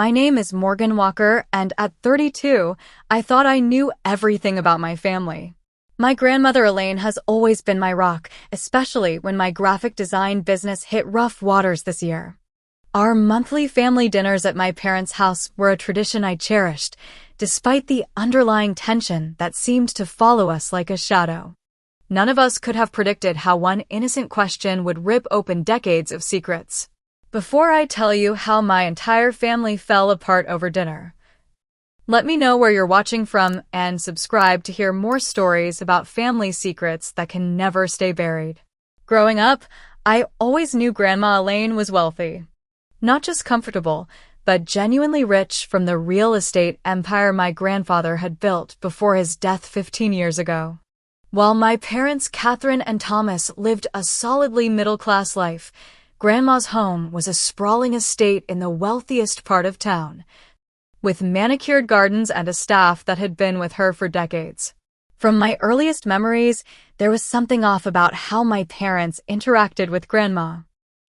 My name is Morgan Walker, and at 32, I thought I knew everything about my family. My grandmother Elaine has always been my rock, especially when my graphic design business hit rough waters this year. Our monthly family dinners at my parents' house were a tradition I cherished, despite the underlying tension that seemed to follow us like a shadow. None of us could have predicted how one innocent question would rip open decades of secrets. Before I tell you how my entire family fell apart over dinner, let me know where you're watching from and subscribe to hear more stories about family secrets that can never stay buried. Growing up, I always knew Grandma Elaine was wealthy. Not just comfortable, but genuinely rich from the real estate empire my grandfather had built before his death 15 years ago. While my parents, Catherine and Thomas, lived a solidly middle-class life, Grandma's home was a sprawling estate in the wealthiest part of town, with manicured gardens and a staff that had been with her for decades. From my earliest memories, there was something off about how my parents interacted with Grandma.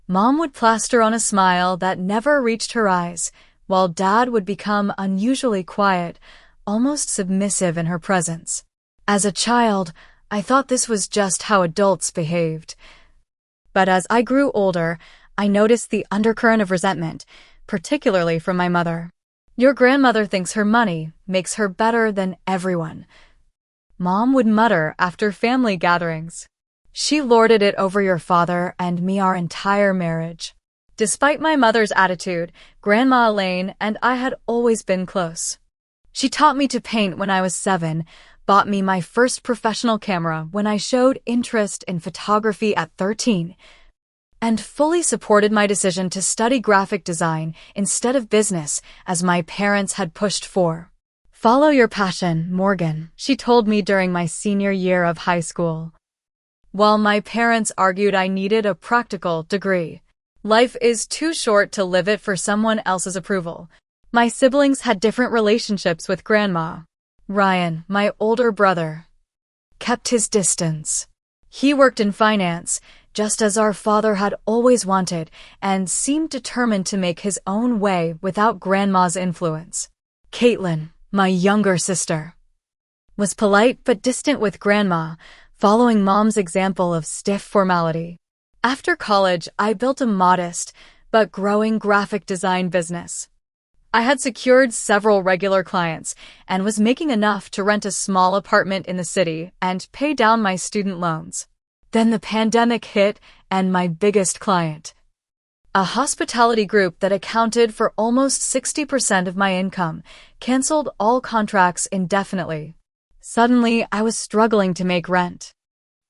Mom would plaster on a smile that never reached her eyes, while Dad would become unusually quiet, almost submissive in her presence. As a child, I thought this was just how adults behaved. But as I grew older, I noticed the undercurrent of resentment, particularly from my mother. "Your grandmother thinks her money makes her better than everyone," Mom would mutter after family gatherings. "She lorded it over your father and me our entire marriage." Despite my mother's attitude, Grandma Elaine and I had always been close. She taught me to paint when I was 7, bought me my first professional camera when I showed interest in photography at 13, and fully supported my decision to study graphic design instead of business as my parents had pushed for. "Follow your passion, Morgan," she told me during my senior year of high school. While my parents argued I needed a practical degree, life is too short to live it for someone else's approval. My siblings had different relationships with Grandma. Ryan, my older brother, kept his distance. He worked in finance, just as our father had always wanted, and seemed determined to make his own way without Grandma's influence. Caitlin, my younger sister, was polite but distant with Grandma, following Mom's example of stiff formality. After college, I built a modest but growing graphic design business. I had secured several regular clients and was making enough to rent a small apartment in the city and pay down my student loans. Then the pandemic hit, and my biggest client, a hospitality group that accounted for almost 60% of my income, canceled all contracts indefinitely. Suddenly, I was struggling to make rent.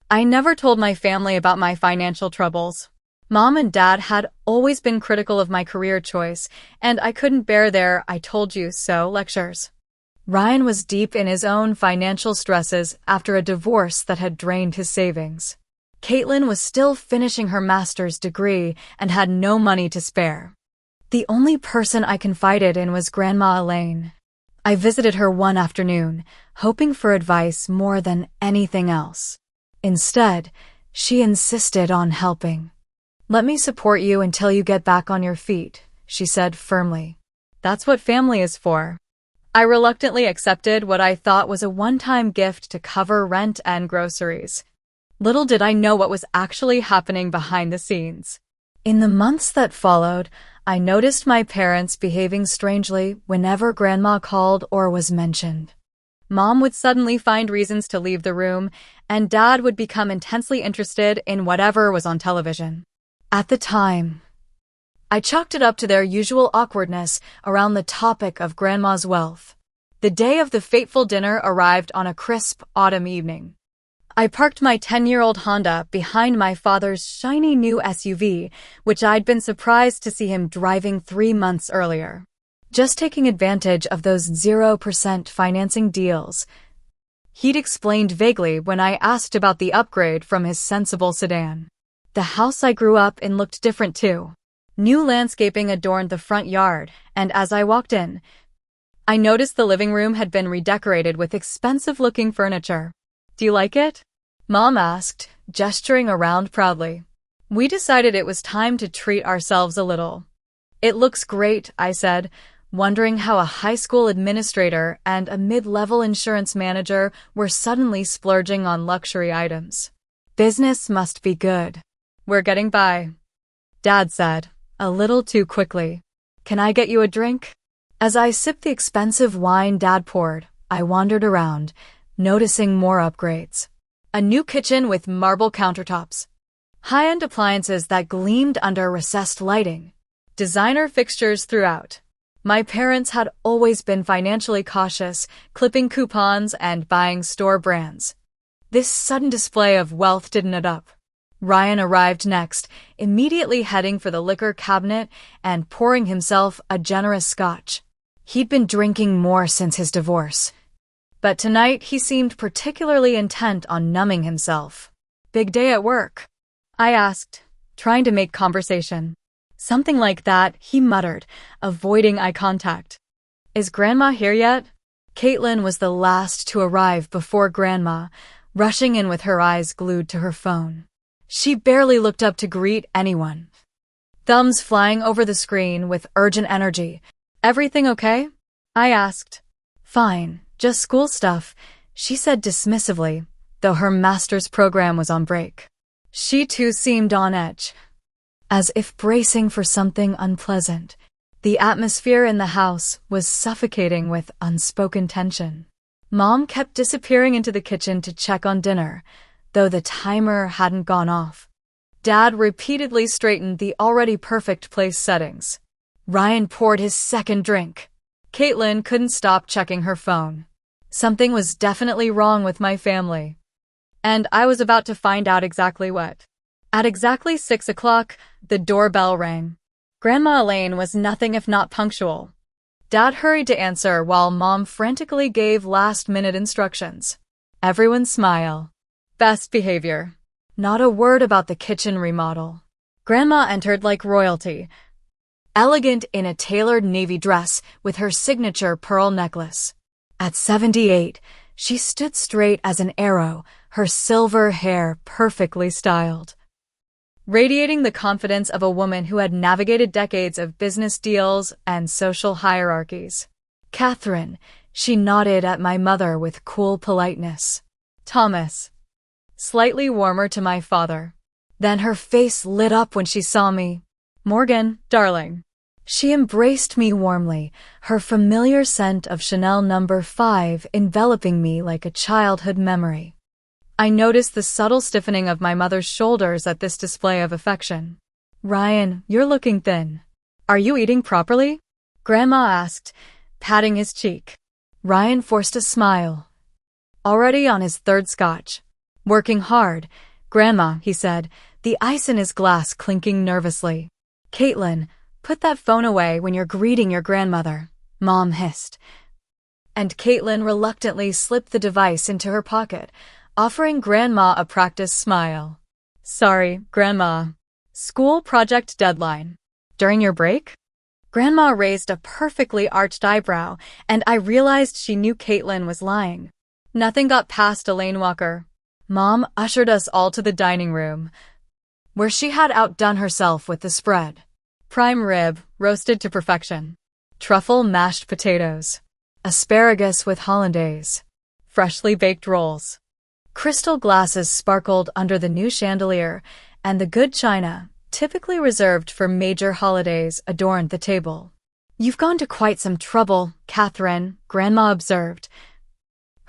I never told my family about my financial troubles. Mom and Dad had always been critical of my career choice, and I couldn't bear their "I told you so" lectures. Ryan was deep in his own financial stresses after a divorce that had drained his savings. Caitlin was still finishing her master's degree and had no money to spare. The only person I confided in was Grandma Elaine. I visited her one afternoon, hoping for advice more than anything else. Instead, she insisted on helping. "Let me support you until you get back on your feet," she said firmly. "That's what family is for." I reluctantly accepted what I thought was a one-time gift to cover rent and groceries. Little did I know what was actually happening behind the scenes. In the months that followed, I noticed my parents behaving strangely whenever Grandma called or was mentioned. Mom would suddenly find reasons to leave the room, and Dad would become intensely interested in whatever was on television. At the time, I chalked it up to their usual awkwardness around the topic of Grandma's wealth. The day of the fateful dinner arrived on a crisp autumn evening. I parked my 10-year-old Honda behind my father's shiny new SUV, which I'd been surprised to see him driving 3 months earlier. Just taking advantage of those 0% financing deals, he'd explained vaguely when I asked about the upgrade from his sensible sedan. The house I grew up in looked different too. New landscaping adorned the front yard, and as I walked in, I noticed the living room had been redecorated with expensive-looking furniture. "Do you like it?" Mom asked, gesturing around proudly. We decided it was time to treat ourselves a little. "It looks great," I said, wondering how a high school administrator and a mid-level insurance manager were suddenly splurging on luxury items. Business must be good. We're getting by, Dad said, a little too quickly. Can I get you a drink? As I sipped the expensive wine Dad poured, I wandered around, noticing more upgrades. A new kitchen with marble countertops, high-end appliances that gleamed under recessed lighting, designer fixtures throughout. My parents had always been financially cautious, clipping coupons and buying store brands. This sudden display of wealth didn't add up. Ryan arrived next, immediately heading for the liquor cabinet and pouring himself a generous scotch. He'd been drinking more since his divorce, but tonight he seemed particularly intent on numbing himself. Big day at work? I asked, trying to make conversation. Something like that, he muttered, avoiding eye contact. Is Grandma here yet? Caitlin was the last to arrive before Grandma, rushing in with her eyes glued to her phone. She barely looked up to greet anyone. Thumbs flying over the screen with urgent energy. Everything okay? I asked. Fine, just school stuff, she said dismissively, though her master's program was on break. She too seemed on edge, as if bracing for something unpleasant. The atmosphere in the house was suffocating with unspoken tension. Mom kept disappearing into the kitchen to check on dinner, though the timer hadn't gone off. Dad repeatedly straightened the already perfect place settings. Ryan poured his second drink. Caitlin couldn't stop checking her phone. Something was definitely wrong with my family, and I was about to find out exactly what. At exactly 6 o'clock, the doorbell rang. Grandma Elaine was nothing if not punctual. Dad hurried to answer while Mom frantically gave last-minute instructions. Everyone smile. Best behavior. Not a word about the kitchen remodel. Grandma entered like royalty, elegant in a tailored navy dress with her signature pearl necklace. At 78, she stood straight as an arrow, her silver hair perfectly styled, radiating the confidence of a woman who had navigated decades of business deals and social hierarchies. Catherine, she nodded at my mother with cool politeness. Thomas, slightly warmer to my father. Then her face lit up when she saw me. Morgan, darling. She embraced me warmly, her familiar scent of Chanel No. 5 enveloping me like a childhood memory. I noticed the subtle stiffening of my mother's shoulders at this display of affection. Ryan, you're looking thin. Are you eating properly? Grandma asked, patting his cheek. Ryan forced a smile. Already on his third scotch. Working hard, Grandma, he said, the ice in his glass clinking nervously. Caitlin, put that phone away when you're greeting your grandmother, Mom hissed. And Caitlin reluctantly slipped the device into her pocket, offering Grandma a practice smile. Sorry, Grandma. School project deadline. During your break? Grandma raised a perfectly arched eyebrow, and I realized she knew Caitlin was lying. Nothing got past Elaine Walker. Mom ushered us all to the dining room, where she had outdone herself with the spread. Prime rib, roasted to perfection. Truffle mashed potatoes. Asparagus with hollandaise. Freshly baked rolls. Crystal glasses sparkled under the new chandelier, and the good china, typically reserved for major holidays, adorned the table. You've gone to quite some trouble, Catherine, Grandma observed,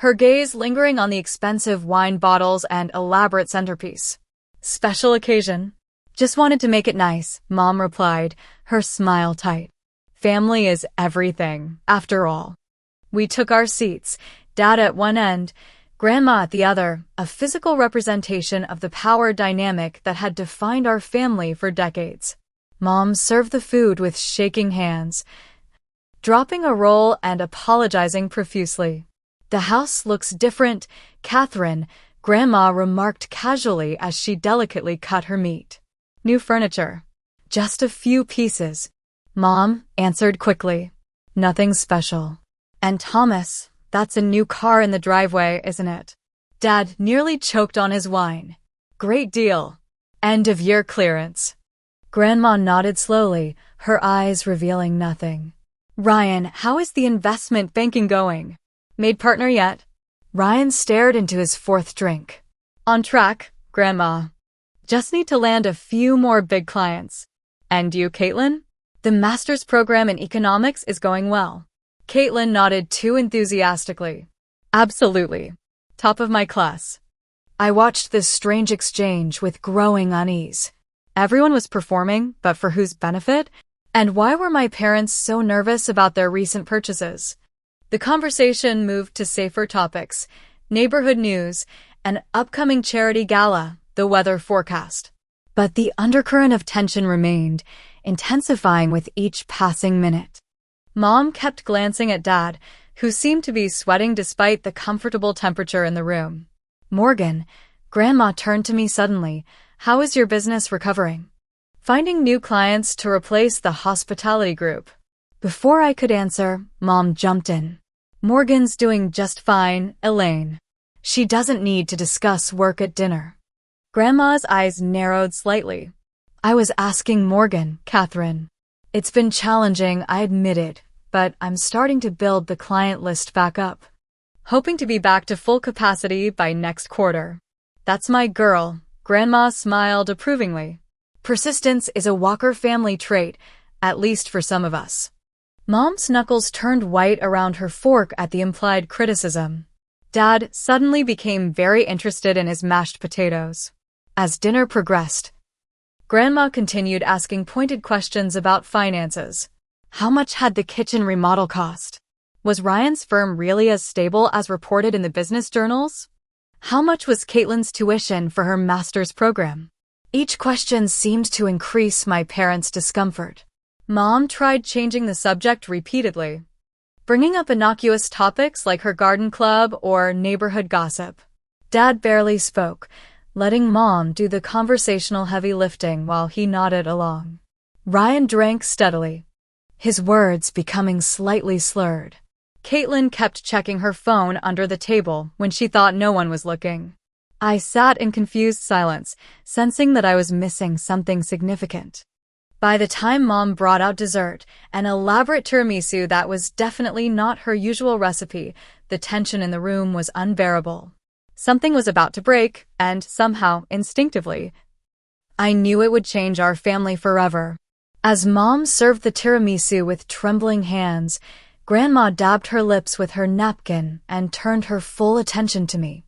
her gaze lingering on the expensive wine bottles and elaborate centerpiece. Special occasion. Just wanted to make it nice, Mom replied, her smile tight. Family is everything, after all. We took our seats, Dad at one end, Grandma at the other, a physical representation of the power dynamic that had defined our family for decades. Mom served the food with shaking hands, dropping a roll and apologizing profusely. The house looks different, Catherine, Grandma remarked casually as she delicately cut her meat. New furniture. Just a few pieces. Mom answered quickly. Nothing special. And Thomas, that's a new car in the driveway, isn't it? Dad nearly choked on his wine. Great deal. End of year clearance. Grandma nodded slowly, her eyes revealing nothing. Ryan, how is the investment banking going? Made partner yet? Ryan stared into his fourth drink. On track, Grandma. Just need to land a few more big clients. And you, Caitlin? The master's program in economics is going well. Caitlin nodded too enthusiastically. Absolutely. Top of my class. I watched this strange exchange with growing unease. Everyone was performing, but for whose benefit? And why were my parents so nervous about their recent purchases? The conversation moved to safer topics, neighborhood news, an upcoming charity gala, the weather forecast. But the undercurrent of tension remained, intensifying with each passing minute. Mom kept glancing at Dad, who seemed to be sweating despite the comfortable temperature in the room. Morgan, Grandma turned to me suddenly. How is your business recovering? Finding new clients to replace the hospitality group. Before I could answer, Mom jumped in. Morgan's doing just fine, Elaine. She doesn't need to discuss work at dinner. Grandma's eyes narrowed slightly. I was asking Morgan, Catherine. It's been challenging, I admitted, but I'm starting to build the client list back up. Hoping to be back to full capacity by next quarter. That's my girl. Grandma smiled approvingly. Persistence is a Walker family trait, at least for some of us. Mom's knuckles turned white around her fork at the implied criticism. Dad suddenly became very interested in his mashed potatoes. As dinner progressed, Grandma continued asking pointed questions about finances. How much had the kitchen remodel cost? Was Ryan's firm really as stable as reported in the business journals? How much was Caitlin's tuition for her master's program? Each question seemed to increase my parents' discomfort. Mom tried changing the subject repeatedly, bringing up innocuous topics like her garden club or neighborhood gossip. Dad barely spoke, letting Mom do the conversational heavy lifting while he nodded along. Ryan drank steadily, his words becoming slightly slurred. Caitlin kept checking her phone under the table when she thought no one was looking. I sat in confused silence, sensing that I was missing something significant. By the time Mom brought out dessert, an elaborate tiramisu that was definitely not her usual recipe, the tension in the room was unbearable. Something was about to break, and somehow, instinctively, I knew it would change our family forever. As Mom served the tiramisu with trembling hands, Grandma dabbed her lips with her napkin and turned her full attention to me.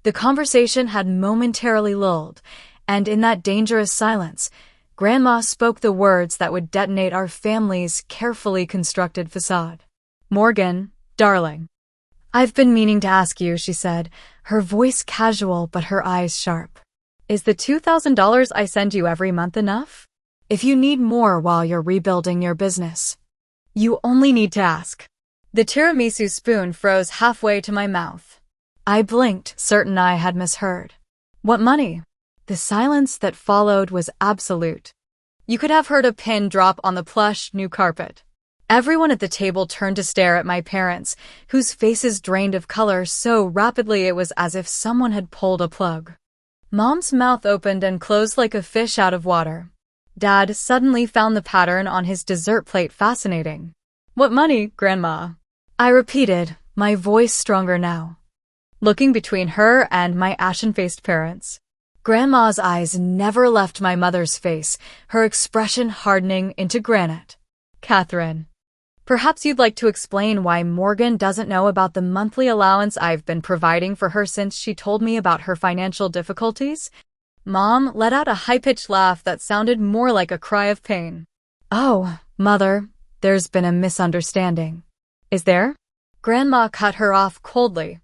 The conversation had momentarily lulled, and in that dangerous silence, Grandma spoke the words that would detonate our family's carefully constructed facade. Morgan, darling. I've been meaning to ask you, she said, her voice casual but her eyes sharp. Is the $2,000 I send you every month enough? If you need more while you're rebuilding your business, you only need to ask. The tiramisu spoon froze halfway to my mouth. I blinked, certain I had misheard. What money? The silence that followed was absolute. You could have heard a pin drop on the plush new carpet. Everyone at the table turned to stare at my parents, whose faces drained of color so rapidly it was as if someone had pulled a plug. Mom's mouth opened and closed like a fish out of water. Dad suddenly found the pattern on his dessert plate fascinating. What money, Grandma? I repeated, my voice stronger now, looking between her and my ashen-faced parents. Grandma's eyes never left my mother's face, her expression hardening into granite. Catherine, perhaps you'd like to explain why Morgan doesn't know about the monthly allowance I've been providing for her since she told me about her financial difficulties? Mom let out a high-pitched laugh that sounded more like a cry of pain. Oh, Mother, there's been a misunderstanding. Is there? Grandma cut her off coldly.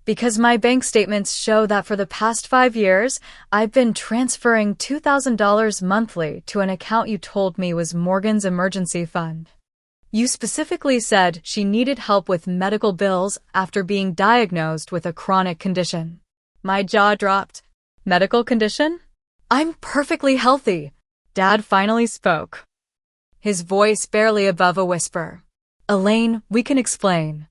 Because my bank statements show that for the past 5 years, I've been transferring $2,000 monthly to an account you told me was Morgan's emergency fund. You specifically said she needed help with medical bills after being diagnosed with a chronic condition. My jaw dropped. Medical condition? I'm perfectly healthy. Dad finally spoke, his voice barely above a whisper. Elaine, we can explain.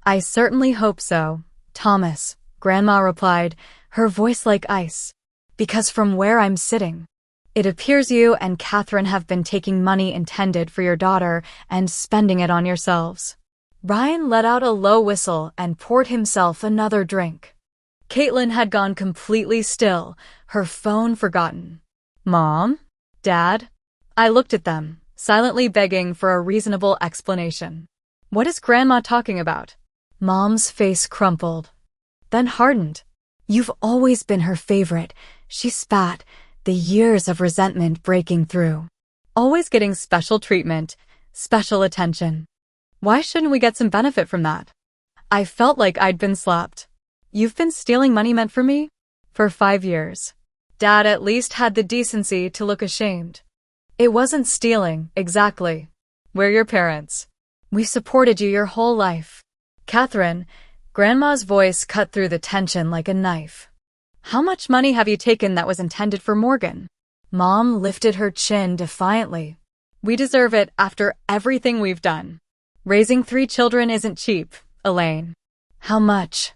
I certainly hope so, Thomas, Grandma replied, her voice like ice. Because from where I'm sitting, It appears you and Catherine have been taking money intended for your daughter and spending it on yourselves. Ryan let out a low whistle and poured himself another drink. Caitlin had gone completely still, her phone forgotten. Mom? Dad? I looked at them, silently begging for a reasonable explanation. What is Grandma talking about? Mom's face crumpled, then hardened. You've always been her favorite, she spat, the years of resentment breaking through. Always getting special treatment, special attention. Why shouldn't we get some benefit from that? I felt like I'd been slapped. You've been stealing money meant for me? For 5 years. Dad at least had the decency to look ashamed. It wasn't stealing, exactly. We're your parents. We supported you your whole life. Catherine, Grandma's voice cut through the tension like a knife. How much money have you taken that was intended for Morgan? Mom lifted her chin defiantly. We deserve it after everything we've done. Raising 3 children isn't cheap, Elaine. How much?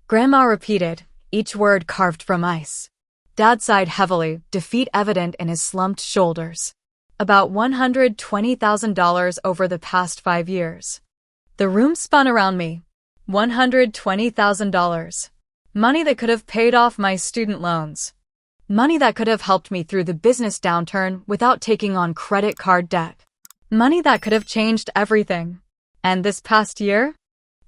Grandma repeated, each word carved from ice. Dad sighed heavily, defeat evident in his slumped shoulders. About $120,000 over the past 5 years. The room spun around me. $120,000. Money that could have paid off my student loans. Money that could have helped me through the business downturn without taking on credit card debt. Money that could have changed everything. And this past year?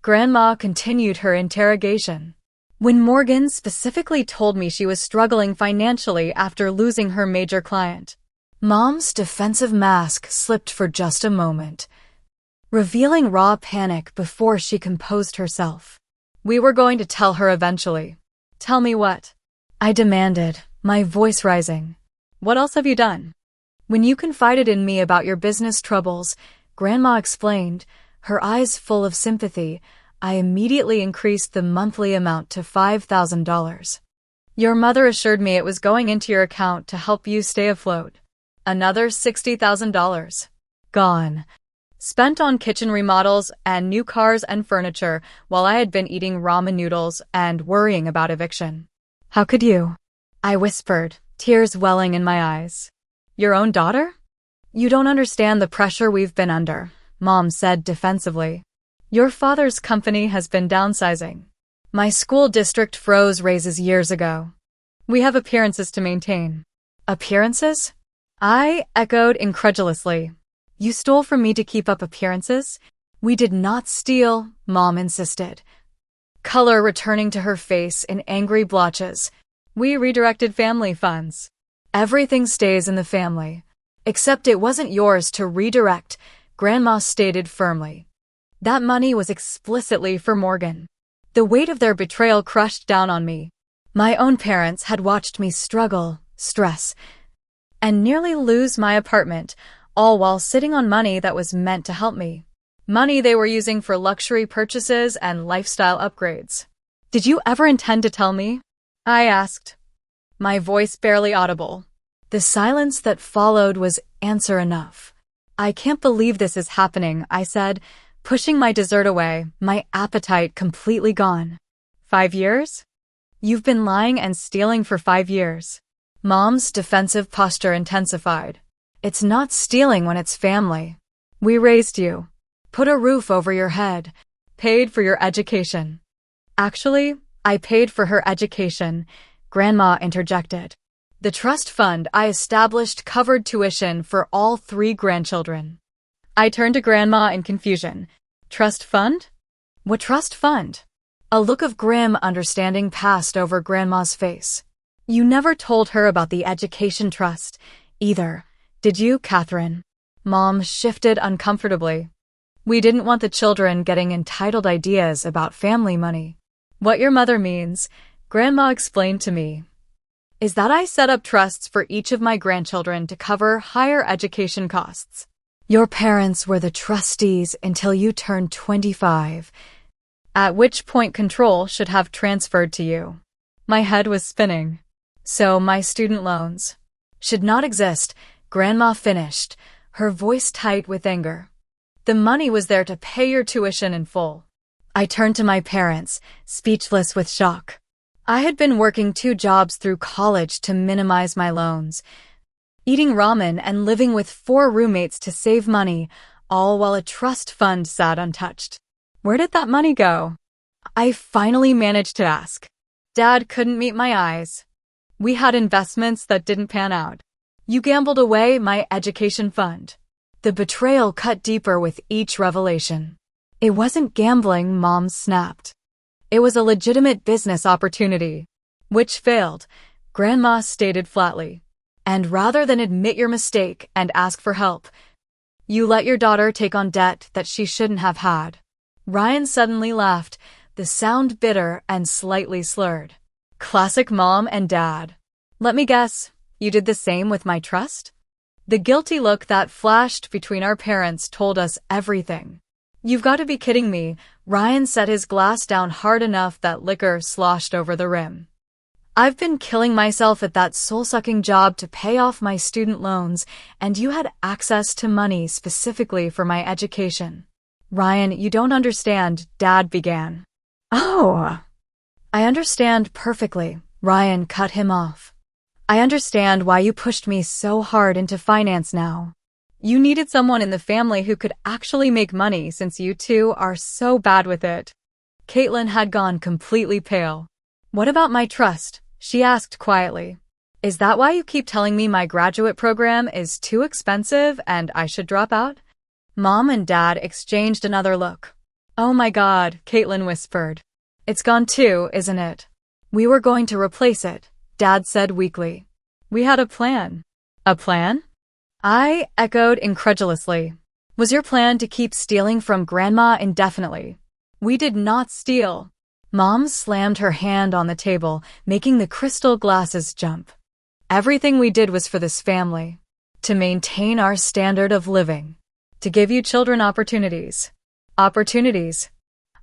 Grandma continued her interrogation. When Morgan specifically told me she was struggling financially after losing her major client, Mom's defensive mask slipped for just a moment, revealing raw panic before she composed herself. We were going to tell her eventually. Tell me what? I demanded, my voice rising. What else have you done? When you confided in me about your business troubles, Grandma explained, her eyes full of sympathy, I immediately increased the monthly amount to $5,000. Your mother assured me it was going into your account to help you stay afloat. Another $60,000. Gone. Spent on kitchen remodels and new cars and furniture while I had been eating ramen noodles and worrying about eviction. How could you? I whispered, tears welling in my eyes. Your own daughter? You don't understand the pressure we've been under, Mom said defensively. Your father's company has been downsizing. My school district froze raises years ago. We have appearances to maintain. Appearances? I echoed incredulously. You stole from me to keep up appearances? We did not steal, Mom insisted. Color returning to her face in angry blotches. We redirected family funds. Everything stays in the family. Except it wasn't yours to redirect, Grandma stated firmly. That money was explicitly for Morgan. The weight of their betrayal crushed down on me. My own parents had watched me struggle, stress, and nearly lose my apartment, all while sitting on money that was meant to help me. Money they were using for luxury purchases and lifestyle upgrades. Did you ever intend to tell me? I asked, my voice barely audible. The silence that followed was answer enough. I can't believe this is happening, I said, pushing my dessert away, my appetite completely gone. 5 years? You've been lying and stealing for 5 years. Mom's defensive posture intensified. It's not stealing when it's family. We raised you, put a roof over your head, paid for your education. Actually, I paid for her education, Grandma interjected. The trust fund I established covered tuition for all 3 grandchildren. I turned to Grandma in confusion. Trust fund? What trust fund? A look of grim understanding passed over Grandma's face. You never told her about the education trust, either, did you, Catherine? Mom shifted uncomfortably. We didn't want the children getting entitled ideas about family money. What your mother means, Grandma explained to me, is that I set up trusts for each of my grandchildren to cover higher education costs. Your parents were the trustees until you turned 25, at which point control should have transferred to you. My head was spinning. So my student loans should not exist, Grandma finished, her voice tight with anger. The money was there to pay your tuition in full. I turned to my parents, speechless with shock. I had been working 2 jobs through college to minimize my loans. eating ramen and living with 4 roommates to save money, all while a trust fund sat untouched. Where did that money go? I finally managed to ask. Dad couldn't meet my eyes. We had investments that didn't pan out. You gambled away my education fund. The betrayal cut deeper with each revelation. It wasn't gambling, Mom snapped. It was a legitimate business opportunity. Which failed, Grandma stated flatly. And rather than admit your mistake and ask for help, you let your daughter take on debt that she shouldn't have had. Ryan suddenly laughed, the sound bitter and slightly slurred. Classic Mom and Dad. Let me guess, you did the same with my trust? The guilty look that flashed between our parents told us everything. You've got to be kidding me. Ryan set his glass down hard enough that liquor sloshed over the rim. I've been killing myself at that soul-sucking job to pay off my student loans, and you had access to money specifically for my education. Ryan, you don't understand, Dad began. Oh, I understand perfectly, Ryan cut him off. I understand why you pushed me so hard into finance now. You needed someone in the family who could actually make money since you two are so bad with it. Caitlin had gone completely pale. What about my trust? She asked quietly. Is that why you keep telling me my graduate program is too expensive and I should drop out? Mom and Dad exchanged another look. Oh my God, Caitlin whispered. It's gone too, isn't it? We were going to replace it, Dad said weakly. We had a plan. A plan? I echoed incredulously. Was your plan to keep stealing from Grandma indefinitely? We did not steal. Mom slammed her hand on the table, making the crystal glasses jump. Everything we did was for this family. To maintain our standard of living. To give you children opportunities. Opportunities.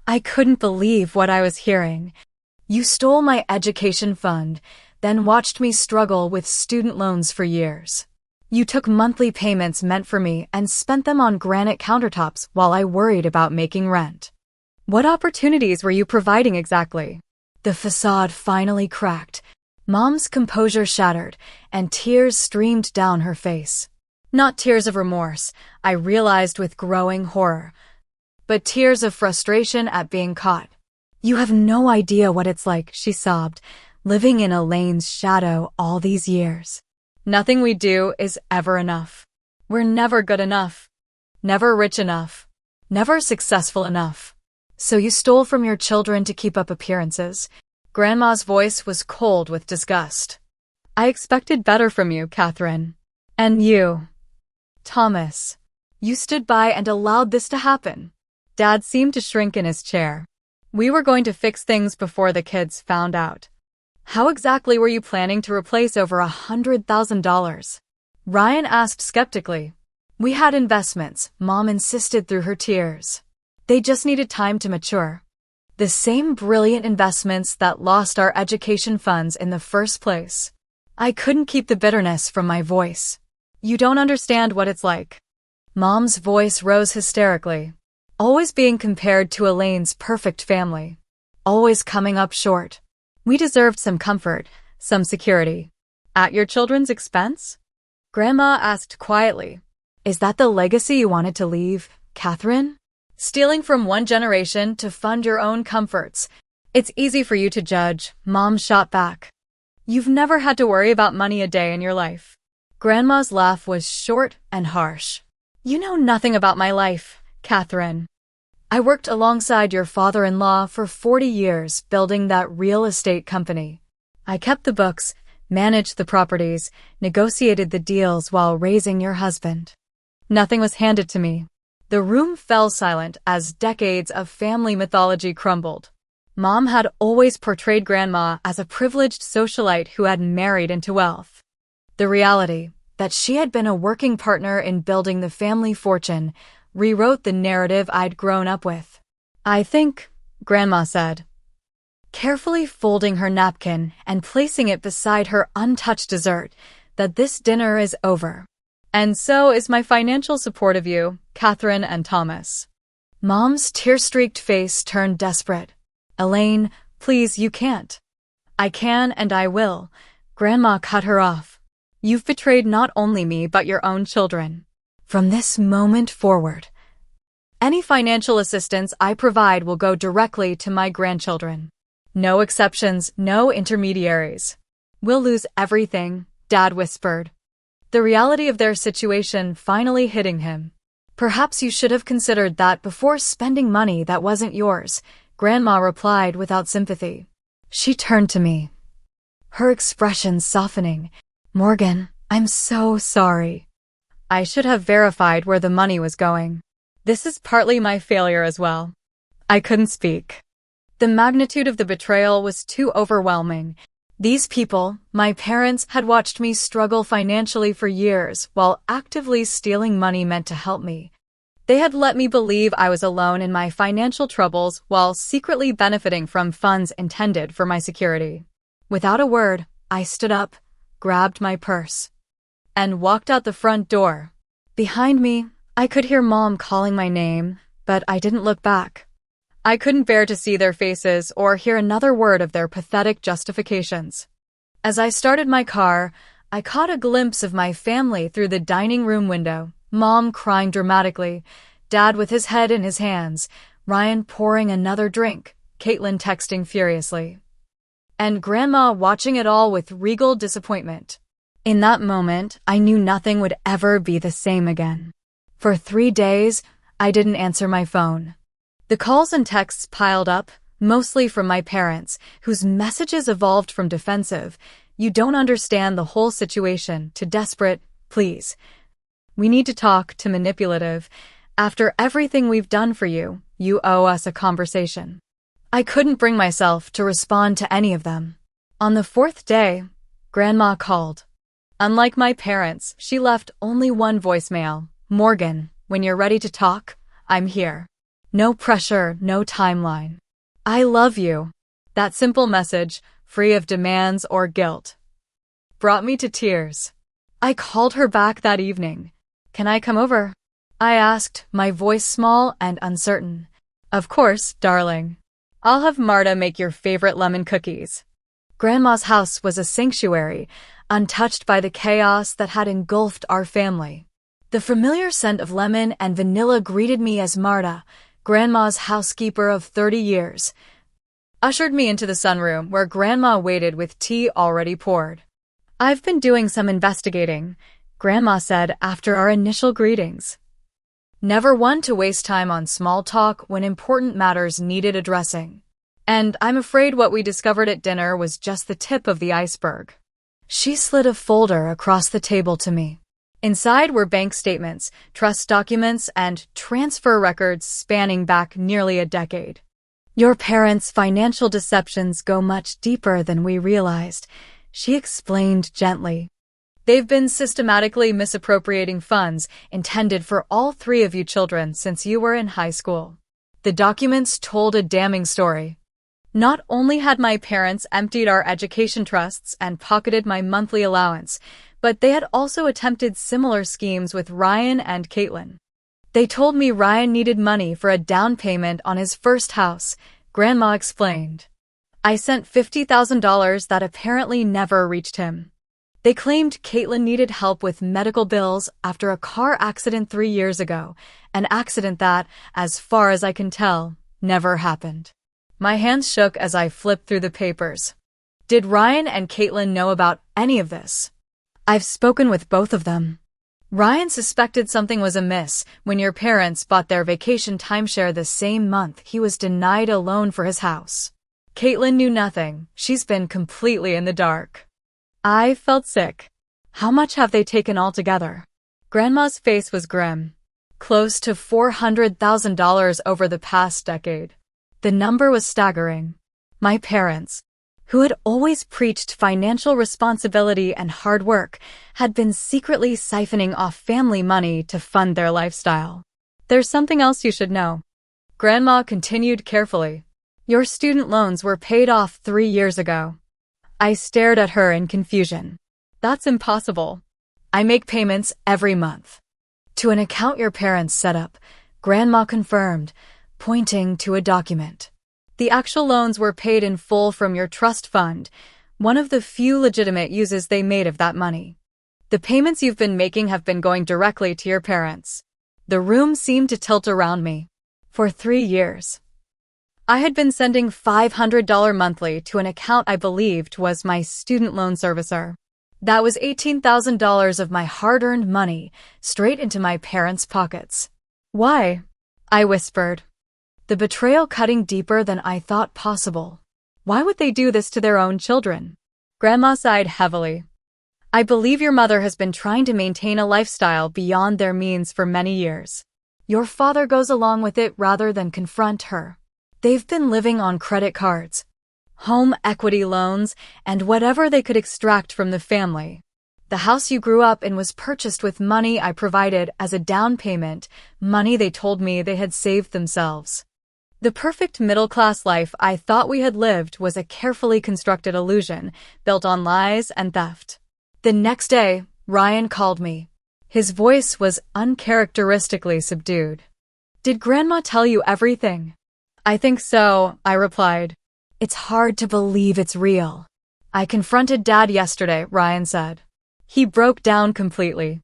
I couldn't believe what I was hearing. You stole my education fund, then watched me struggle with student loans for years. You took monthly payments meant for me and spent them on granite countertops while I worried about making rent. What opportunities were you providing exactly? The facade finally cracked. Mom's composure shattered, and tears streamed down her face. Not tears of remorse, I realized with growing horror, but tears of frustration at being caught. You have no idea what it's like, she sobbed, living in Elaine's shadow all these years. Nothing we do is ever enough. We're never good enough. Never rich enough. Never successful enough. So you stole from your children to keep up appearances. Grandma's voice was cold with disgust. I expected better from you, Catherine. And you, Thomas. You stood by and allowed this to happen. Dad seemed to shrink in his chair. We were going to fix things before the kids found out. How exactly were you planning to replace over $100,000? Ryan asked skeptically. We had investments, Mom insisted through her tears. They just needed time to mature. The same brilliant investments that lost our education funds in the first place. I couldn't keep the bitterness from my voice. You don't understand what it's like. Mom's voice rose hysterically. Always being compared to Elaine's perfect family. Always coming up short. We deserved some comfort, some security. At your children's expense? Grandma asked quietly. Is that the legacy you wanted to leave, Catherine? Stealing from one generation to fund your own comforts. It's easy for you to judge, Mom shot back. You've never had to worry about money a day in your life. Grandma's laugh was short and harsh. You know nothing about my life, Catherine. I worked alongside your father-in-law for 40 years building that real estate company. I kept the books, managed the properties, negotiated the deals while raising your husband. Nothing was handed to me. The room fell silent as decades of family mythology crumbled. Mom had always portrayed Grandma as a privileged socialite who had married into wealth. The reality, that she had been a working partner in building the family fortune, rewrote the narrative I'd grown up with. I think, Grandma said, carefully folding her napkin and placing it beside her untouched dessert, that this dinner is over. And so is my financial support of you, Catherine and Thomas. Mom's tear-streaked face turned desperate. Elaine, please, you can't. I can and I will. Grandma cut her off. You've betrayed not only me but your own children. From this moment forward, any financial assistance I provide will go directly to my grandchildren. No exceptions, no intermediaries. We'll lose everything, Dad whispered, the reality of their situation finally hitting him. Perhaps you should have considered that before spending money that wasn't yours, Grandma replied without sympathy. She turned to me, her expression softening. Morgan, I'm so sorry. I should have verified where the money was going. This is partly my failure as well. I couldn't speak. The magnitude of the betrayal was too overwhelming. These people, my parents, had watched me struggle financially for years while actively stealing money meant to help me. They had let me believe I was alone in my financial troubles while secretly benefiting from funds intended for my security. Without a word, I stood up, grabbed my purse, and walked out the front door. Behind me, I could hear Mom calling my name, but I didn't look back. I couldn't bear to see their faces or hear another word of their pathetic justifications. As I started my car, I caught a glimpse of my family through the dining room window. Mom crying dramatically, Dad with his head in his hands, Ryan pouring another drink, Caitlin texting furiously, and Grandma watching it all with regal disappointment. In that moment, I knew nothing would ever be the same again. For 3 days, I didn't answer my phone. The calls and texts piled up, mostly from my parents, whose messages evolved from defensive, "You don't understand the whole situation," to desperate, "Please, we need to talk," to manipulative, "After everything we've done for you, you owe us a conversation." I couldn't bring myself to respond to any of them. On the 4th day, Grandma called. Unlike my parents, she left only one voicemail. "Morgan, when you're ready to talk, I'm here. No pressure, no timeline. I love you." That simple message, free of demands or guilt, brought me to tears. I called her back that evening. "Can I come over?" I asked, my voice small and uncertain. "Of course, darling. I'll have Marta make your favorite lemon cookies." Grandma's house was a sanctuary, untouched by the chaos that had engulfed our family. The familiar scent of lemon and vanilla greeted me as Marta, Grandma's housekeeper of 30 years, ushered me into the sunroom where Grandma waited with tea already poured. "I've been doing some investigating," Grandma said after our initial greetings. Never one to waste time on small talk when important matters needed addressing. And I'm afraid what we discovered at dinner was just the tip of the iceberg. She slid a folder across the table to me. Inside were bank statements, trust documents, and transfer records spanning back nearly a decade. "Your parents' financial deceptions go much deeper than we realized," she explained gently. "They've been systematically misappropriating funds intended for all 3 of you children since you were in high school." The documents told a damning story. Not only had my parents emptied our education trusts and pocketed my monthly allowance, but they had also attempted similar schemes with Ryan and Caitlin. They told me Ryan needed money for a down payment on his first house, Grandma explained. I sent $50,000 that apparently never reached him. They claimed Caitlin needed help with medical bills after a car accident 3 years ago, an accident that, as far as I can tell, never happened. My hands shook as I flipped through the papers. Did Ryan and Caitlin know about any of this? I've spoken with both of them. Ryan suspected something was amiss when your parents bought their vacation timeshare the same month he was denied a loan for his house. Caitlin knew nothing. She's been completely in the dark. I felt sick. How much have they taken altogether? Grandma's face was grim. Close to $400,000 over the past decade. The number was staggering. My parents, who had always preached financial responsibility and hard work, had been secretly siphoning off family money to fund their lifestyle. There's something else you should know. Grandma continued carefully. Your student loans were paid off 3 years ago. I stared at her in confusion. That's impossible. I make payments every month. To an account your parents set up, Grandma confirmed, pointing to a document. The actual loans were paid in full from your trust fund, one of the few legitimate uses they made of that money. The payments you've been making have been going directly to your parents. The room seemed to tilt around me. For 3 years, I had been sending $500 monthly to an account I believed was my student loan servicer. That was $18,000 of my hard-earned money straight into my parents' pockets. Why? I whispered. The betrayal cutting deeper than I thought possible. Why would they do this to their own children? Grandma sighed heavily. I believe your mother has been trying to maintain a lifestyle beyond their means for many years. Your father goes along with it rather than confront her. They've been living on credit cards, home equity loans, and whatever they could extract from the family. The house you grew up in was purchased with money I provided as a down payment, money they told me they had saved themselves. The perfect middle-class life I thought we had lived was a carefully constructed illusion built on lies and theft. The next day, Ryan called me. His voice was uncharacteristically subdued. Did Grandma tell you everything? I think so, I replied. It's hard to believe it's real. I confronted Dad yesterday, Ryan said. He broke down completely.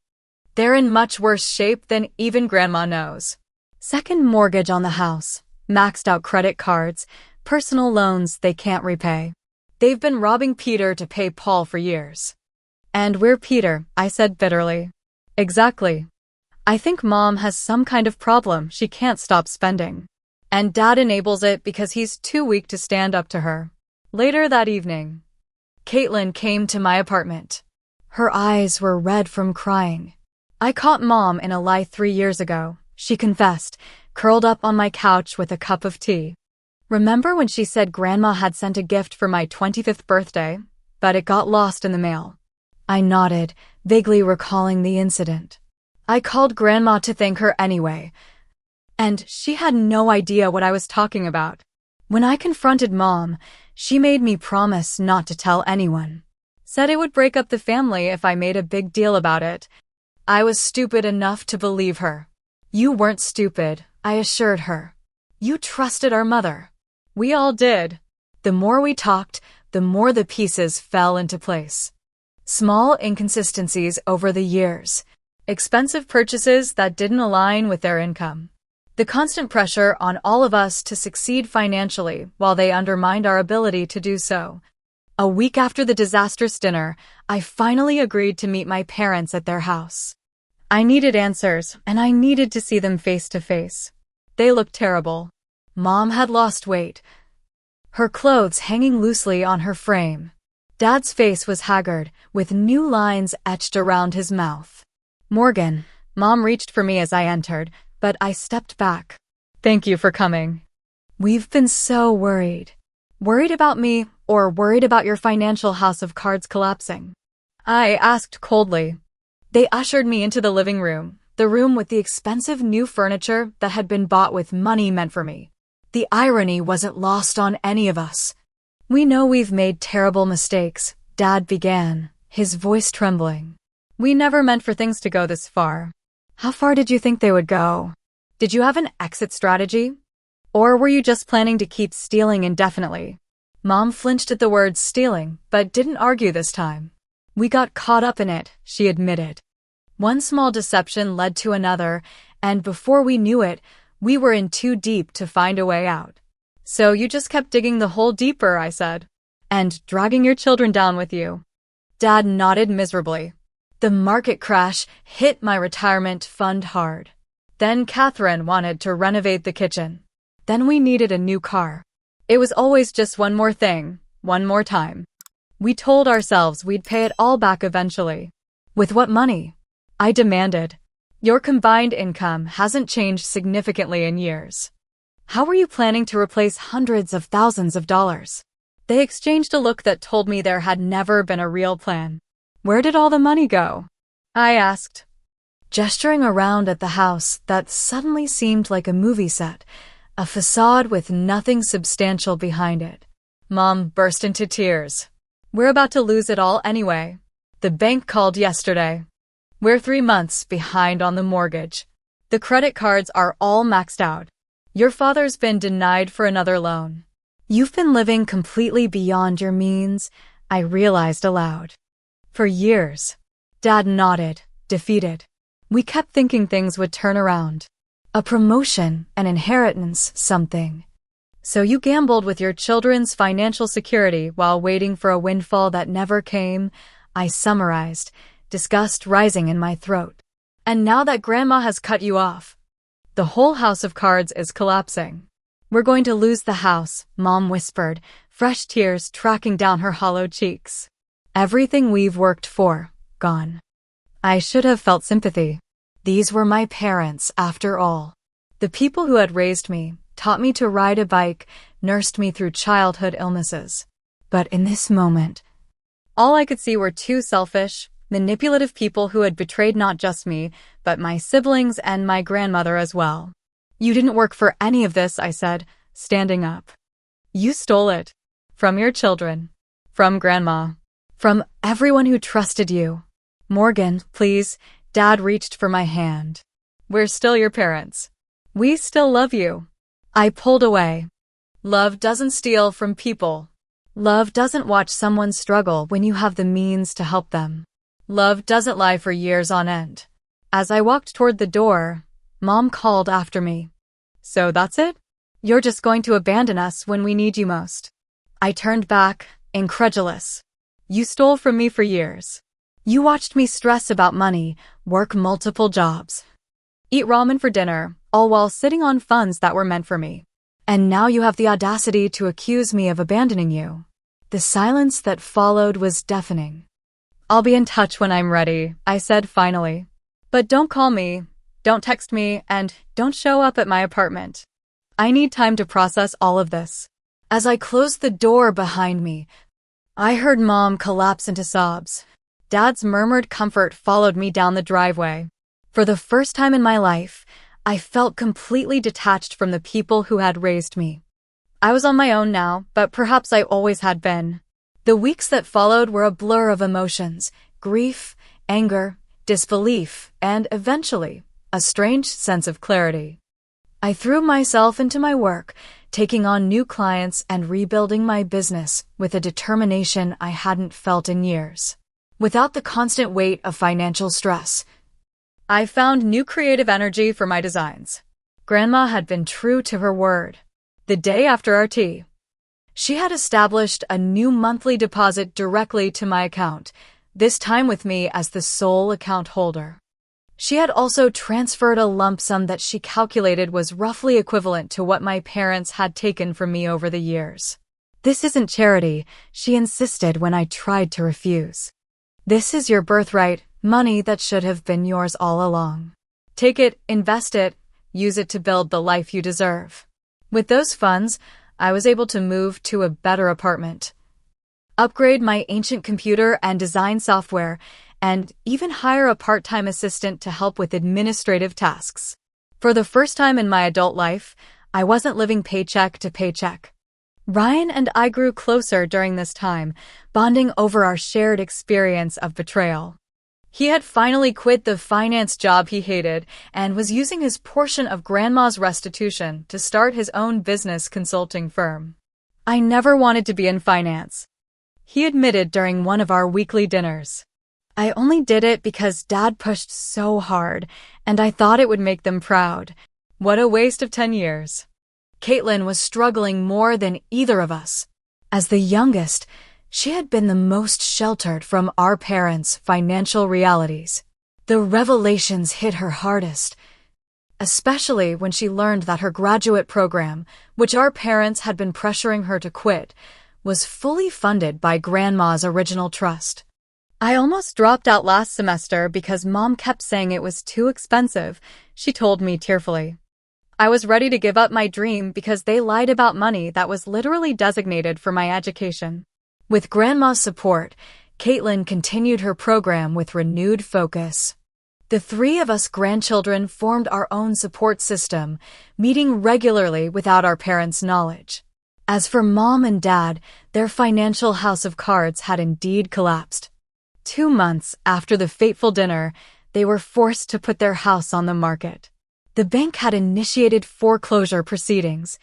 They're in much worse shape than even Grandma knows. Second mortgage on the house, maxed out credit cards, personal loans they can't repay. They've been robbing Peter to pay Paul for years. And we're Peter, I said bitterly. Exactly. I think Mom has some kind of problem she can't stop spending. And Dad enables it because he's too weak to stand up to her. Later that evening, Caitlin came to my apartment. Her eyes were red from crying. I caught Mom in a lie 3 years ago, she confessed, curled up on my couch with a cup of tea. Remember when she said Grandma had sent a gift for my 25th birthday, but it got lost in the mail? I nodded, vaguely recalling the incident. I called Grandma to thank her anyway, and she had no idea what I was talking about. When I confronted Mom, she made me promise not to tell anyone. Said it would break up the family if I made a big deal about it. I was stupid enough to believe her. You weren't stupid, I assured her. You trusted our mother. We all did. The more we talked, the more the pieces fell into place. Small inconsistencies over the years. Expensive purchases that didn't align with their income. The constant pressure on all of us to succeed financially while they undermined our ability to do so. A week after the disastrous dinner, I finally agreed to meet my parents at their house. I needed answers, and I needed to see them face to face. They looked terrible. Mom had lost weight, her clothes hanging loosely on her frame. Dad's face was haggard, with new lines etched around his mouth. Morgan, Mom reached for me as I entered, but I stepped back. Thank you for coming. We've been so worried. Worried about me, or worried about your financial house of cards collapsing? I asked coldly. They ushered me into the living room, the room with the expensive new furniture that had been bought with money meant for me. The irony wasn't lost on any of us. We know we've made terrible mistakes, Dad began, his voice trembling. We never meant for things to go this far. How far did you think they would go? Did you have an exit strategy? Or were you just planning to keep stealing indefinitely? Mom flinched at the word stealing, but didn't argue this time. We got caught up in it, she admitted. One small deception led to another, and before we knew it, we were in too deep to find a way out. So you just kept digging the hole deeper, I said. And dragging your children down with you. Dad nodded miserably. The market crash hit my retirement fund hard. Then Catherine wanted to renovate the kitchen. Then we needed a new car. It was always just one more thing, one more time. We told ourselves we'd pay it all back eventually. With what money? I demanded. Your combined income hasn't changed significantly in years. How were you planning to replace hundreds of thousands of dollars? They exchanged a look that told me there had never been a real plan. Where did all the money go? I asked, gesturing around at the house that suddenly seemed like a movie set, a facade with nothing substantial behind it. Mom burst into tears. We're about to lose it all anyway. The bank called yesterday. We're 3 months behind on the mortgage. The credit cards are all maxed out. Your father's been denied for another loan. You've been living completely beyond your means, I realized aloud. For years. Dad nodded, defeated. We kept thinking things would turn around. A promotion, an inheritance, something. So you gambled with your children's financial security while waiting for a windfall that never came, I summarized, disgust rising in my throat. And now that Grandma has cut you off, the whole house of cards is collapsing. We're going to lose the house, Mom whispered, fresh tears tracking down her hollow cheeks. Everything we've worked for, gone. I should have felt sympathy. These were my parents, after all. The people who had raised me, taught me to ride a bike, nursed me through childhood illnesses. But in this moment, all I could see were two selfish, manipulative people who had betrayed not just me, but my siblings and my grandmother as well. You didn't work for any of this, I said, standing up. You stole it. From your children. From Grandma. From everyone who trusted you. Morgan, please. Dad reached for my hand. We're still your parents. We still love you. I pulled away. Love doesn't steal from people. Love doesn't watch someone struggle when you have the means to help them. Love doesn't lie for years on end. As I walked toward the door, Mom called after me. So that's it? You're just going to abandon us when we need you most. I turned back, incredulous. You stole from me for years. You watched me stress about money, work multiple jobs, eat ramen for dinner, all while sitting on funds that were meant for me. And now you have the audacity to accuse me of abandoning you. The silence that followed was deafening. I'll be in touch when I'm ready, I said finally. But don't call me, don't text me, and don't show up at my apartment. I need time to process all of this. As I closed the door behind me, I heard Mom collapse into sobs. Dad's murmured comfort followed me down the driveway. For the first time in my life, I felt completely detached from the people who had raised me. I was on my own now, but perhaps I always had been. The weeks that followed were a blur of emotions, grief, anger, disbelief, and eventually, a strange sense of clarity. I threw myself into my work, taking on new clients and rebuilding my business with a determination I hadn't felt in years. Without the constant weight of financial stress, I found new creative energy for my designs. Grandma had been true to her word. The day after our tea, she had established a new monthly deposit directly to my account, this time with me as the sole account holder. She had also transferred a lump sum that she calculated was roughly equivalent to what my parents had taken from me over the years. This isn't charity, she insisted when I tried to refuse. This is your birthright, money that should have been yours all along. Take it, invest it, use it to build the life you deserve. With those funds, I was able to move to a better apartment, upgrade my ancient computer and design software, and even hire a part-time assistant to help with administrative tasks. For the first time in my adult life, I wasn't living paycheck to paycheck. Ryan and I grew closer during this time, bonding over our shared experience of betrayal. He had finally quit the finance job he hated and was using his portion of Grandma's restitution to start his own business consulting firm. I never wanted to be in finance, he admitted during one of our weekly dinners. I only did it because Dad pushed so hard, and I thought it would make them proud. What a waste of 10 years. Caitlin was struggling more than either of us. As the youngest, she had been the most sheltered from our parents' financial realities. The revelations hit her hardest, especially when she learned that her graduate program, which our parents had been pressuring her to quit, was fully funded by Grandma's original trust. I almost dropped out last semester because Mom kept saying it was too expensive, she told me tearfully. I was ready to give up my dream because they lied about money that was literally designated for my education. With Grandma's support, Caitlin continued her program with renewed focus. The three of us grandchildren formed our own support system, meeting regularly without our parents' knowledge. As for Mom and Dad, their financial house of cards had indeed collapsed. 2 months after the fateful dinner, they were forced to put their house on the market. The bank had initiated foreclosure proceedings,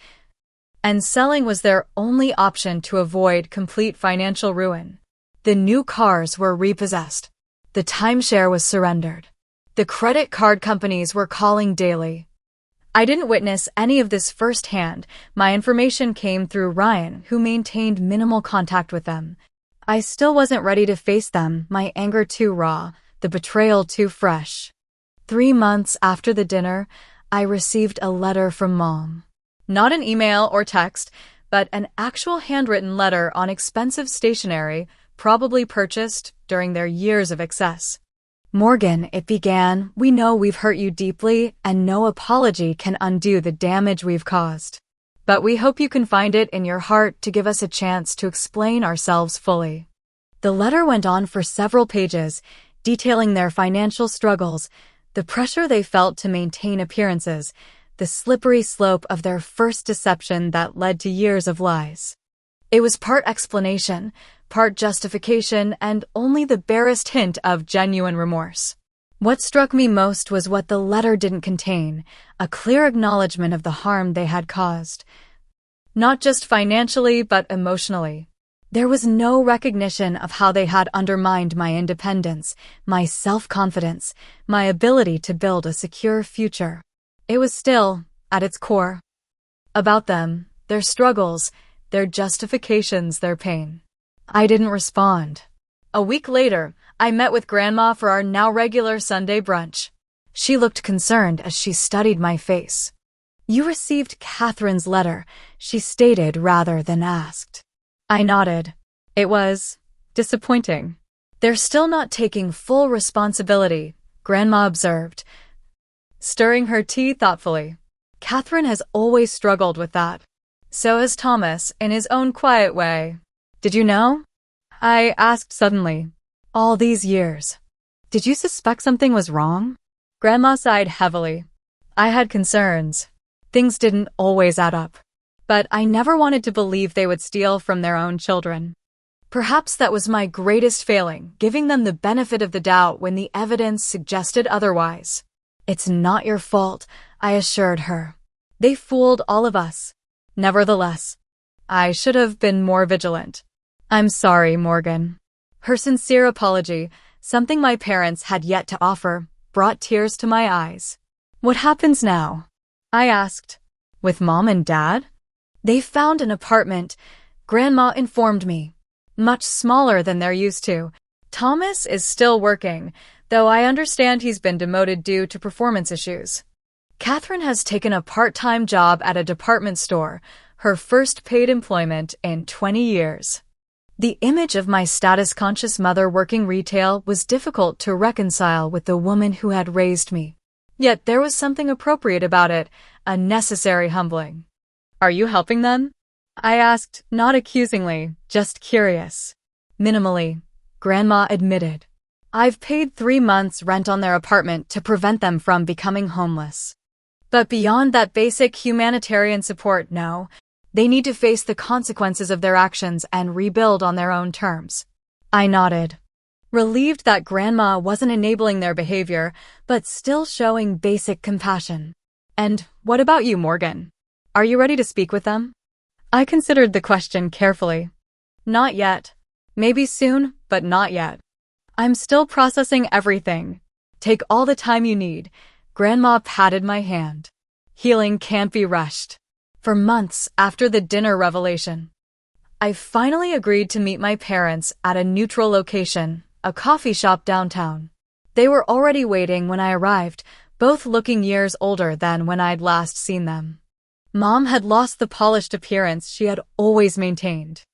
and selling was their only option to avoid complete financial ruin. The new cars were repossessed. The timeshare was surrendered. The credit card companies were calling daily. I didn't witness any of this firsthand. My information came through Ryan, who maintained minimal contact with them. I still wasn't ready to face them, my anger too raw, the betrayal too fresh. 3 months after the dinner, I received a letter from Mom. Not an email or text, but an actual handwritten letter on expensive stationery, probably purchased during their years of excess. Morgan, it began, we know we've hurt you deeply, and no apology can undo the damage we've caused. But we hope you can find it in your heart to give us a chance to explain ourselves fully. The letter went on for several pages, detailing their financial struggles, the pressure they felt to maintain appearances, the slippery slope of their first deception that led to years of lies. It was part explanation, part justification, and only the barest hint of genuine remorse. What struck me most was what the letter didn't contain, a clear acknowledgement of the harm they had caused. Not just financially, but emotionally. There was no recognition of how they had undermined my independence, my self-confidence, my ability to build a secure future. It was still, at its core, about them, their struggles, their justifications, their pain. I didn't respond. A week later, I met with Grandma for our now regular Sunday brunch. She looked concerned as she studied my face. "You received Catherine's letter," she stated rather than asked. I nodded. It was disappointing. "They're still not taking full responsibility," Grandma observed, stirring her tea thoughtfully. "Catherine has always struggled with that. So has Thomas, in his own quiet way." "Did you know?" I asked suddenly. "All these years. Did you suspect something was wrong?" Grandma sighed heavily. I had concerns. Things didn't always add up. But I never wanted to believe they would steal from their own children. Perhaps that was my greatest failing, giving them the benefit of the doubt when the evidence suggested otherwise. "It's not your fault," I assured her. "They fooled all of us." Nevertheless, I should have been more vigilant. "I'm sorry, Morgan." Her sincere apology, something my parents had yet to offer, brought tears to my eyes. "What happens now?" I asked. "With Mom and Dad?" "They found an apartment," Grandma informed me. "Much smaller than they're used to. Thomas is still working, though I understand he's been demoted due to performance issues. Catherine has taken a part-time job at a department store, her first paid employment in 20 years. The image of my status-conscious mother working retail was difficult to reconcile with the woman who had raised me. Yet there was something appropriate about it, a necessary humbling. "Are you helping them?" I asked, not accusingly, just curious. "Minimally," Grandma admitted. "I've paid 3 months' rent on their apartment to prevent them from becoming homeless. But beyond that basic humanitarian support, no. They need to face the consequences of their actions and rebuild on their own terms." I nodded, relieved that Grandma wasn't enabling their behavior, but still showing basic compassion. "And what about you, Morgan? Are you ready to speak with them?" I considered the question carefully. "Not yet. Maybe soon, but not yet. I'm still processing everything. Take all the time you need." Grandma patted my hand. "Healing can't be rushed." For months after the dinner revelation, I finally agreed to meet my parents at a neutral location, a coffee shop downtown. They were already waiting when I arrived, both looking years older than when I'd last seen them. Mom had lost the polished appearance she had always maintained.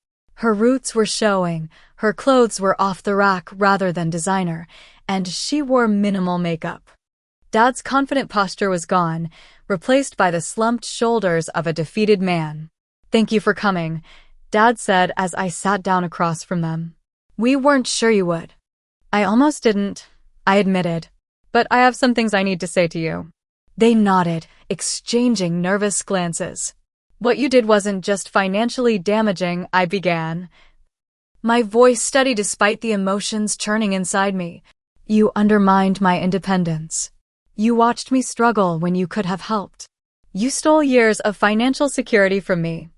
Her roots were showing, her clothes were off the rack rather than designer, and she wore minimal makeup. Dad's confident posture was gone, replaced by the slumped shoulders of a defeated man. "Thank you for coming," Dad said as I sat down across from them. "We weren't sure you would." "I almost didn't," I admitted. "But I have some things I need to say to you." They nodded, exchanging nervous glances. "What you did wasn't just financially damaging," I began, my voice steady despite the emotions churning inside me. "You undermined my independence. You watched me struggle when you could have helped. You stole years of financial security from me.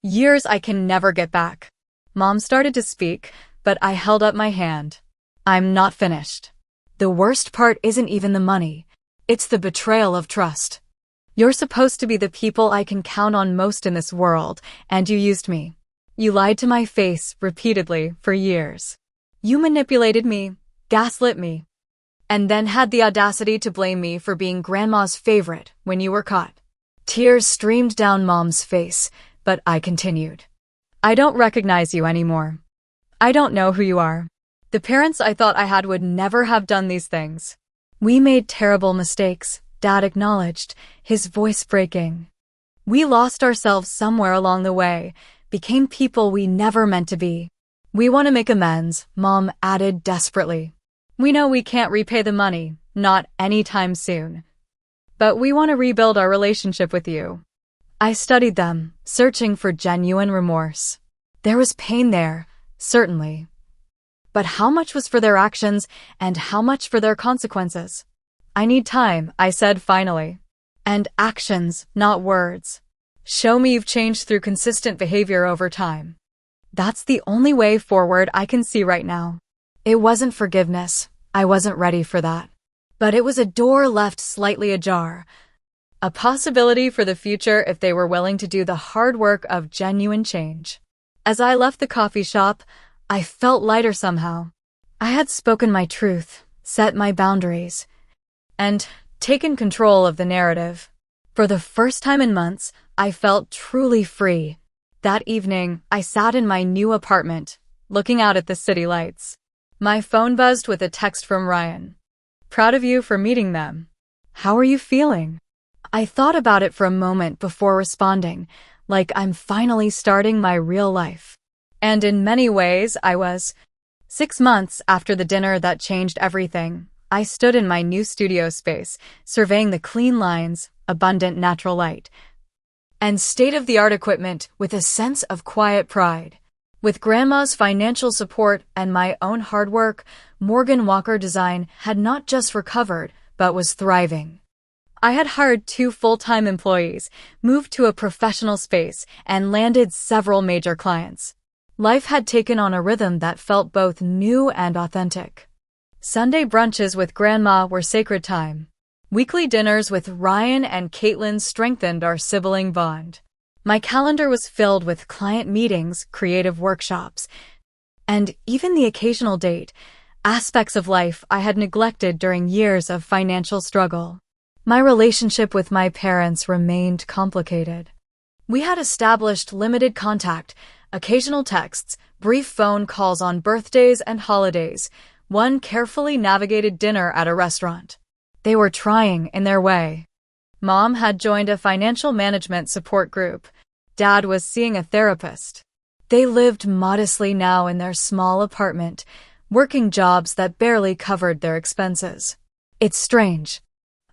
Years I can never get back." Mom started to speak, but I held up my hand. I'm not finished. The worst part isn't even the money. It's the betrayal of trust. You're supposed to be the people I can count on most in this world, and you used me. You lied to my face repeatedly for years. You manipulated me, gaslit me, and then had the audacity to blame me for being Grandma's favorite when you were caught. Tears streamed down Mom's face, but I continued. I don't recognize you anymore. I don't know who you are. The parents I thought I had would never have done these things. We made terrible mistakes, Dad acknowledged, his voice breaking. We lost ourselves somewhere along the way, became people we never meant to be. We want to make amends, Mom added desperately. We know we can't repay the money, not anytime soon. But we want to rebuild our relationship with you. I studied them, searching for genuine remorse. There was pain there, certainly. But how much was for their actions and how much for their consequences? I need time, I said finally. And actions, not words. Show me you've changed through consistent behavior over time. That's the only way forward I can see right now. It wasn't forgiveness. I wasn't ready for that. But it was a door left slightly ajar. A possibility for the future if they were willing to do the hard work of genuine change. As I left the coffee shop, I felt lighter somehow. I had spoken my truth, set my boundaries, and taken control of the narrative. For the first time in months, I felt truly free. That evening, I sat in my new apartment, looking out at the city lights. My phone buzzed with a text from Ryan. Proud of you for meeting them. How are you feeling? I thought about it for a moment before responding, like I'm finally starting my real life. And in many ways, I was. 6 months after the dinner that changed everything, I stood in my new studio space, surveying the clean lines, abundant natural light, and state-of-the-art equipment with a sense of quiet pride. With Grandma's financial support and my own hard work, Morgan Walker Design had not just recovered, but was thriving. I had hired 2 full-time employees, moved to a professional space, and landed several major clients. Life had taken on a rhythm that felt both new and authentic. Sunday brunches with Grandma were sacred time. Weekly dinners with Ryan and Caitlin strengthened our sibling bond. My calendar was filled with client meetings, creative workshops, and even the occasional date, aspects of life I had neglected during years of financial struggle. My relationship with my parents remained complicated. We had established limited contact, occasional texts, brief phone calls on birthdays and holidays, one carefully navigated dinner at a restaurant. They were trying in their way. Mom had joined a financial management support group. Dad was seeing a therapist. They lived modestly now in their small apartment, working jobs that barely covered their expenses. It's strange.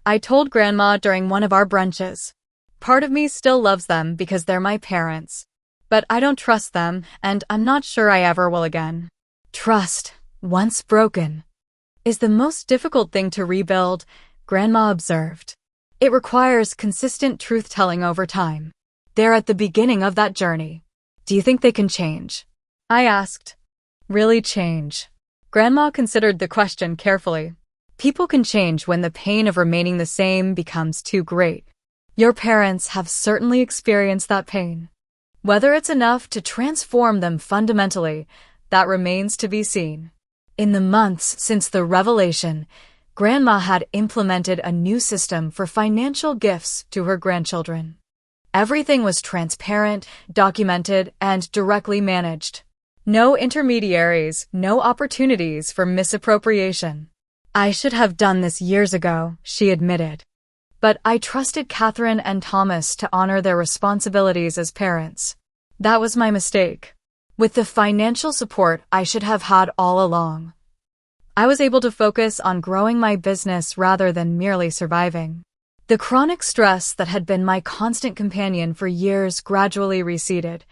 I told Grandma during one of our brunches. Part of me still loves them because they're my parents. But I don't trust them, and I'm not sure I ever will again. Trust, once broken, is the most difficult thing to rebuild, Grandma observed. It requires consistent truth-telling over time. They're at the beginning of that journey. Do you think they can change? I asked. Really change? Grandma considered the question carefully. People can change when the pain of remaining the same becomes too great. Your parents have certainly experienced that pain. Whether it's enough to transform them fundamentally, that remains to be seen. In the months since the revelation, Grandma had implemented a new system for financial gifts to her grandchildren. Everything was transparent, documented, and directly managed. No intermediaries, no opportunities for misappropriation. I should have done this years ago, she admitted. But I trusted Catherine and Thomas to honor their responsibilities as parents. That was my mistake. With the financial support I should have had all along, I was able to focus on growing my business rather than merely surviving. The chronic stress that had been my constant companion for years gradually receded,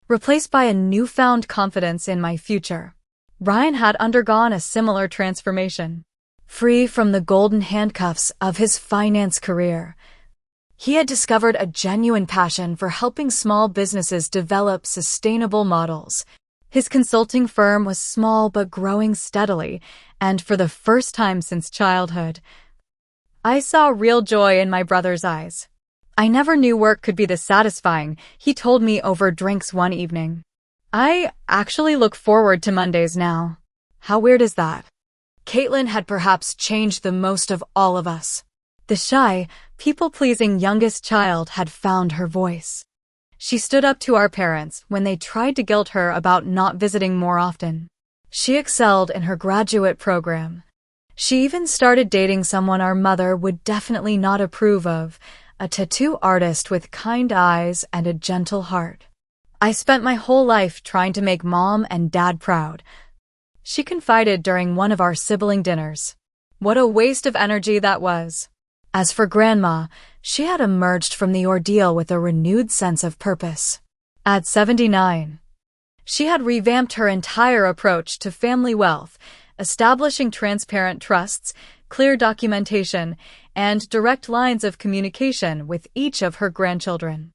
replaced by a newfound confidence in my future. Ryan had undergone a similar transformation. Free from the golden handcuffs of his finance career, he had discovered a genuine passion for helping small businesses develop sustainable models. His consulting firm was small but growing steadily, and for the first time since childhood, I saw real joy in my brother's eyes. I never knew work could be this satisfying, he told me over drinks one evening. I actually look forward to Mondays now. How weird is that? Caitlin had perhaps changed the most of all of us. The shy, people-pleasing youngest child had found her voice. She stood up to our parents when they tried to guilt her about not visiting more often. She excelled in her graduate program. She even started dating someone our mother would definitely not approve of, a tattoo artist with kind eyes and a gentle heart. I spent my whole life trying to make Mom and Dad proud, she confided during one of our sibling dinners. What a waste of energy that was. As for Grandma, she had emerged from the ordeal with a renewed sense of purpose. At 79, she had revamped her entire approach to family wealth, establishing transparent trusts, clear documentation, and direct lines of communication with each of her grandchildren.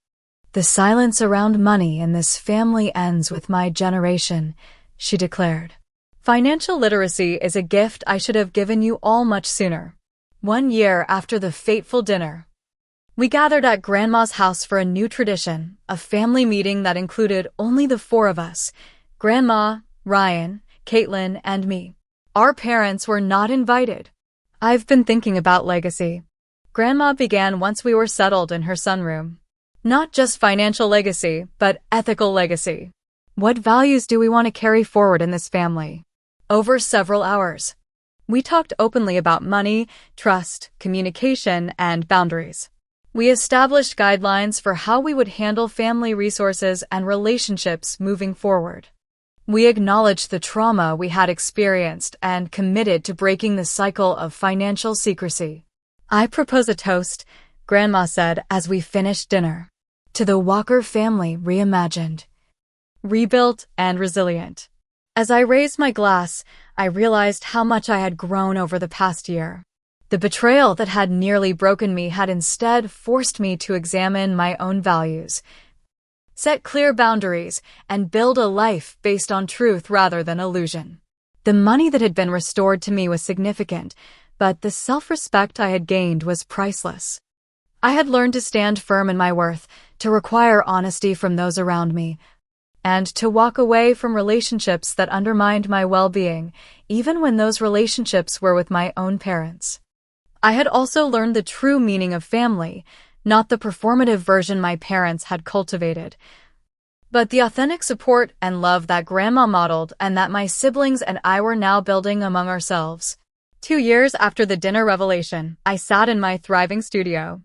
The silence around money in this family ends with my generation, she declared. Financial literacy is a gift I should have given you all much sooner. 1 year after the fateful dinner, we gathered at Grandma's house for a new tradition, a family meeting that included only the 4 of us, Grandma, Ryan, Caitlin, and me. Our parents were not invited. I've been thinking about legacy. Grandma began once we were settled in her sunroom. Not just financial legacy, but ethical legacy. What values do we want to carry forward in this family? Over several hours, we talked openly about money, trust, communication, and boundaries. We established guidelines for how we would handle family resources and relationships moving forward. We acknowledged the trauma we had experienced and committed to breaking the cycle of financial secrecy. I propose a toast, Grandma said as we finished dinner. To the Walker family reimagined, rebuilt, and resilient. As I raised my glass, I realized how much I had grown over the past year. The betrayal that had nearly broken me had instead forced me to examine my own values, set clear boundaries, and build a life based on truth rather than illusion. The money that had been restored to me was significant, but the self-respect I had gained was priceless. I had learned to stand firm in my worth, to require honesty from those around me, and to walk away from relationships that undermined my well-being, even when those relationships were with my own parents. I had also learned the true meaning of family, not the performative version my parents had cultivated, but the authentic support and love that Grandma modeled and that my siblings and I were now building among ourselves. 2 years after the dinner revelation, I sat in my thriving studio,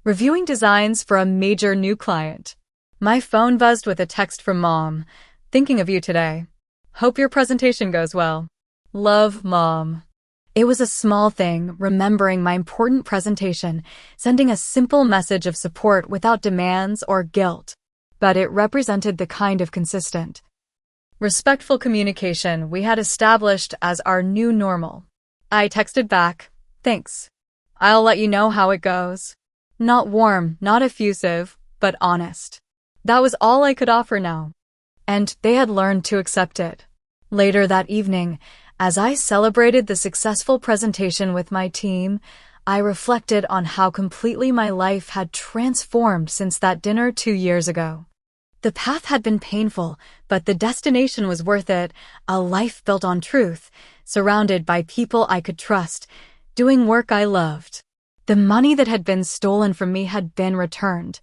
reviewing designs for a major new client. My phone buzzed with a text from Mom. Thinking of you today. Hope your presentation goes well. Love, Mom. It was a small thing, remembering my important presentation, sending a simple message of support without demands or guilt. But it represented the kind of consistent, respectful communication we had established as our new normal. I texted back, thanks. I'll let you know how it goes. Not warm, not effusive, but honest. That was all I could offer now. And they had learned to accept it. Later that evening, as I celebrated the successful presentation with my team, I reflected on how completely my life had transformed since that dinner 2 years ago. The path had been painful, but the destination was worth it, a life built on truth, surrounded by people I could trust, doing work I loved. The money that had been stolen from me had been returned.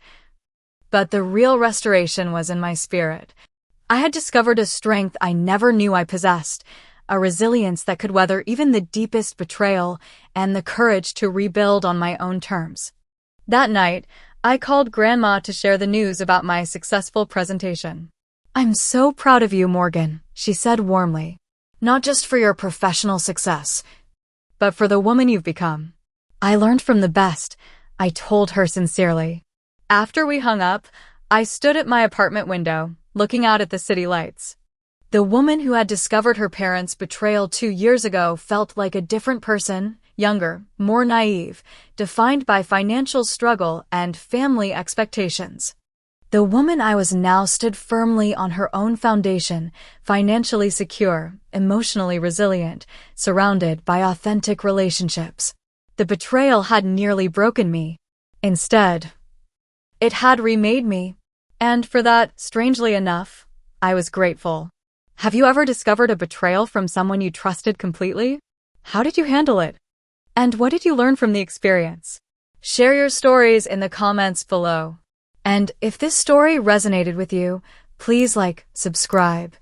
But the real restoration was in my spirit. I had discovered a strength I never knew I possessed, a resilience that could weather even the deepest betrayal, and the courage to rebuild on my own terms. That night, I called Grandma to share the news about my successful presentation. I'm so proud of you, Morgan, she said warmly. Not just for your professional success, but for the woman you've become. I learned from the best, I told her sincerely. After we hung up, I stood at my apartment window, looking out at the city lights. The woman who had discovered her parents' betrayal 2 years ago felt like a different person, younger, more naive, defined by financial struggle and family expectations. The woman I was now stood firmly on her own foundation, financially secure, emotionally resilient, surrounded by authentic relationships. The betrayal had nearly broken me. Instead, it had remade me. And for that, strangely enough, I was grateful. Have you ever discovered a betrayal from someone you trusted completely? How did you handle it? And what did you learn from the experience? Share your stories in the comments below. And if this story resonated with you, please like, subscribe,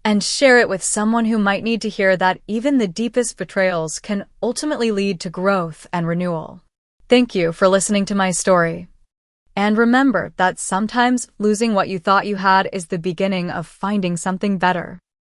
and share it with someone who might need to hear that even the deepest betrayals can ultimately lead to growth and renewal. Thank you for listening to my story. And remember that sometimes losing what you thought you had is the beginning of finding something better.